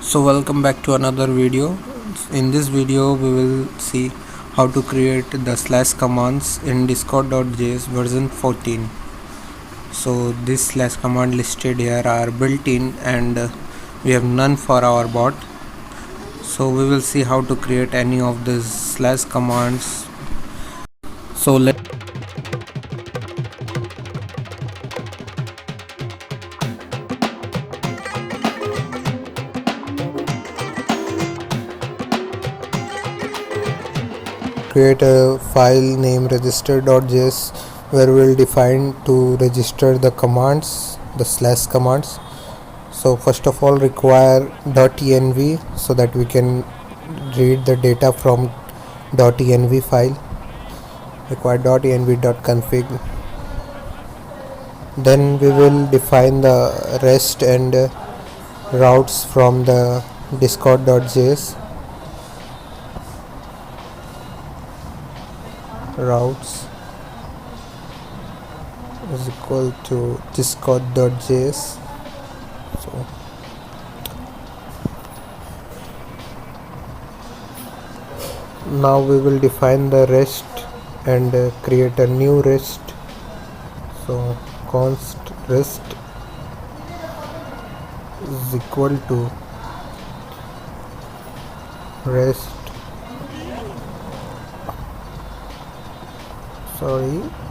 So welcome back to another video. In this video we will see how to create the slash commands in discord.js version 14. So this slash command listed here are built in and we have none for our bot. So we will see how to create any of these slash commands. So let's create a file named register.js where we'll define to register the commands, the slash commands. So first of all require .env so that we can read the data from .env file. Require .env.config. Then we will define the rest and routes from the discord.js. Routes is equal to discord.js. So now we will define the rest and create a new rest. So const rest is equal to rest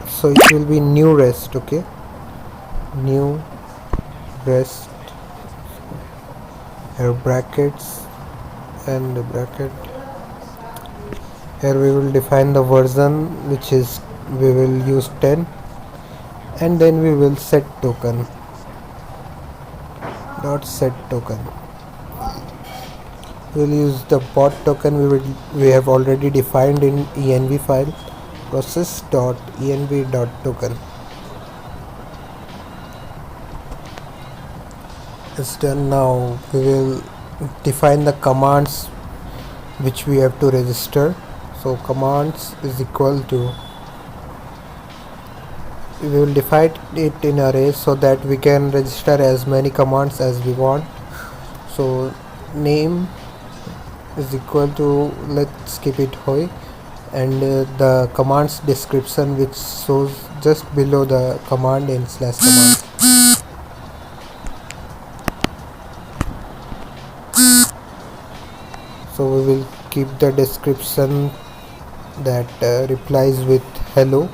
so it will be new rest. Okay, new rest, here brackets and the bracket. Here we will define the version, which is we will use 10, and then we will set token dot set token. We will use the bot token we have already defined in env file, process.env.token. It's done. Now we will define the commands which we have to register. So commands is equal to, we will define it in array so that we can register as many commands as we want. So name is equal to, let's keep it hoy, and the commands description which shows just below the command in slash command. So we will keep the description that replies with hello.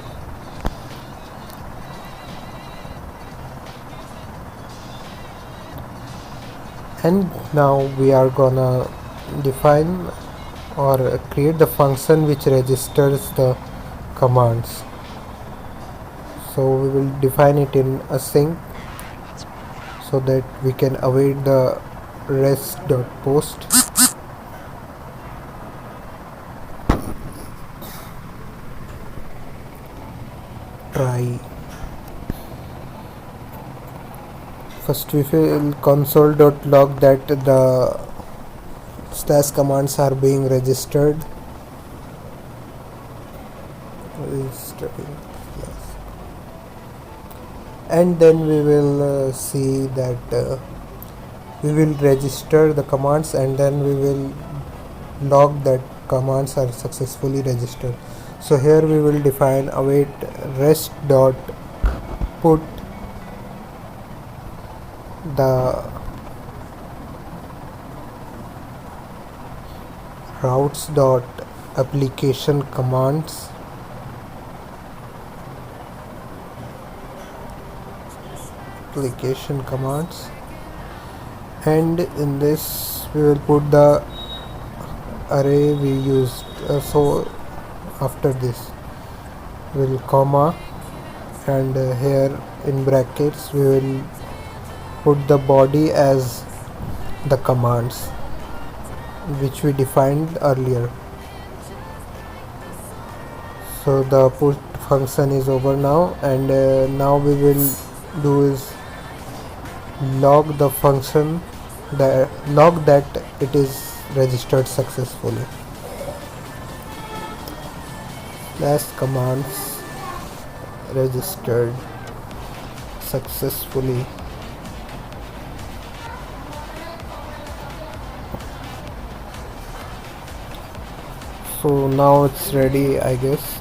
And now we are gonna define or create the function which registers the commands. So we will define it in async so that we can await the rest.post. Try. First we will console.log that the slash commands are being registered. And then we will see that we will register the commands, and then we will log that commands are successfully registered. So here we will define await rest dot put the routes dot application commands and in this we will put the array we used. So after this we will comma, and here in brackets we will put the body as the commands which we defined earlier. So the put function is over now, and now we will do is log the function, log that it is registered successfully. Slash commands registered successfully. So now it's ready, I guess.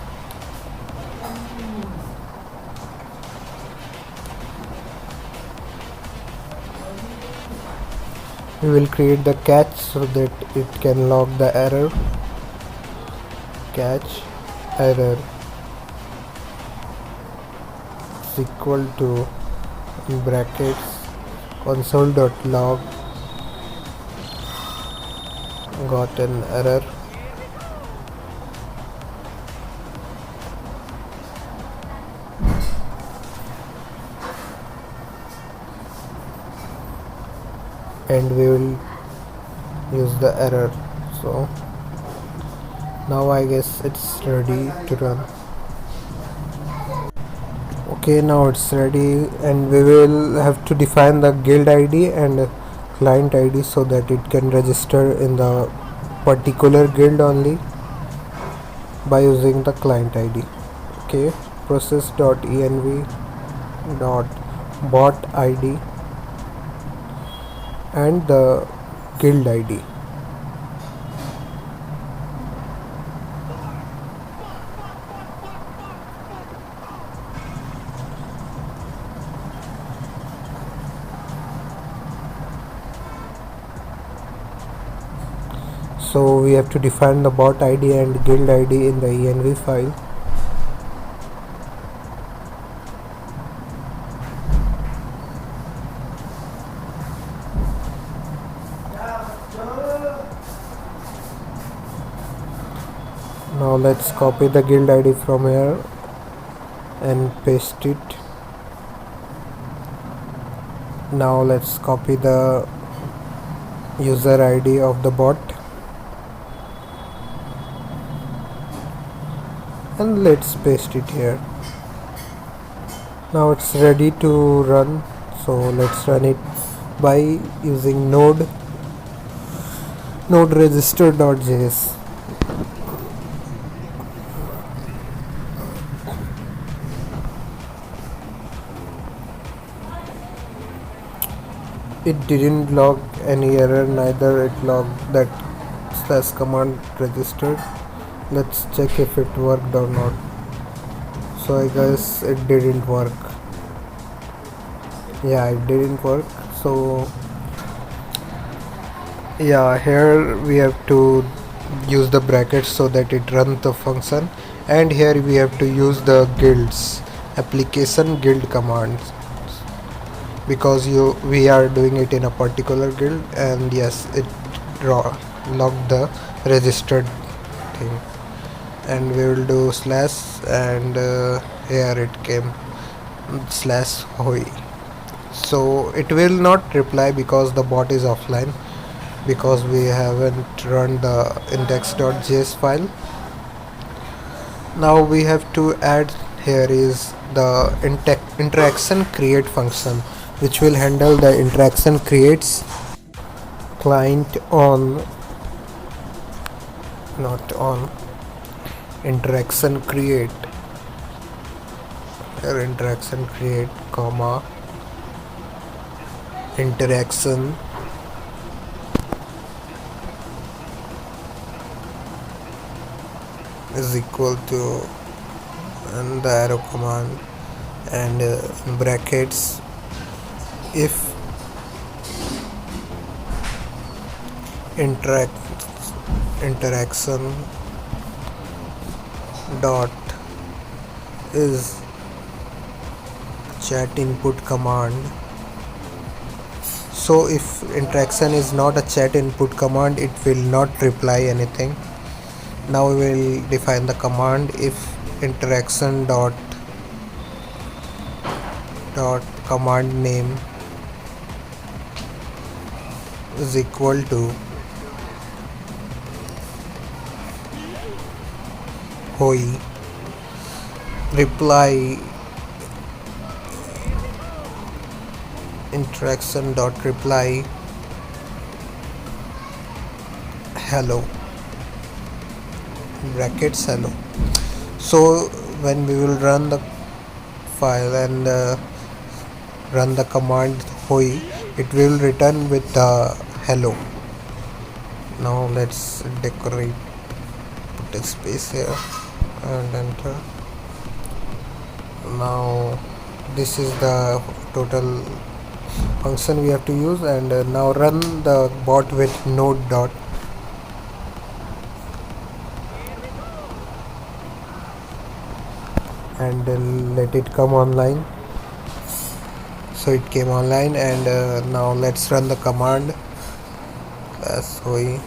We will create the catch so that it can log the error. Catch error is equal to, in brackets, console.log got an error, and we will use the error. So now I guess it's ready to run. Okay, now it's ready, and we will have to define the guild ID and client ID so that it can register in the particular guild only by using the client ID. Okay, process.env dot bot ID and the guild ID. So we have to define the bot ID and guild ID in the env file. Now let's copy the guild ID from here and paste it. Now let's copy the user ID of the bot and let's paste it here. Now it's ready to run, so let's run it by using node register.js. It didn't log any error, neither it logged that slash command registered. Let's check if it worked or not. So I guess it didn't work. Yeah, it didn't work. So yeah, here we have to use the brackets so that it runs the function, and here we have to use the guilds application guild commands because we are doing it in a particular guild, and yes, it logged the registered thing. And we will do slash, and here it came slash hoi. So it will not reply because the bot is offline, because we haven't run the index.js file. Now we have to add, here is the interaction create function, which will handle the interaction creates client on, not on, interaction create, here interaction create comma interaction is equal to, and the arrow command, and in brackets if interaction dot is chat input command. So if interaction is not a chat input command, it will not reply anything. Now we will define the command if interaction dot command name is equal to hoi, reply interaction dot reply hello, brackets hello. So when we will run the file and run the command hoi, it will return with the hello. Now let's decorate put a space here and enter. Now this is the total function we have to use, and now run the bot with node dot. And let it come online. So it came online, and now let's run the command. SOE,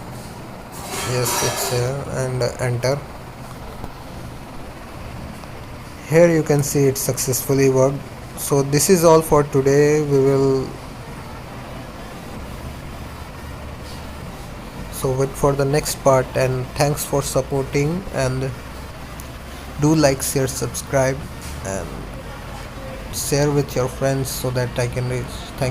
yes, it's here, and enter. Here you can see it successfully worked. So this is all for today. We will wait for the next part, and thanks for supporting, and do like, share, subscribe, and share with your friends so that I can reach. Thank you.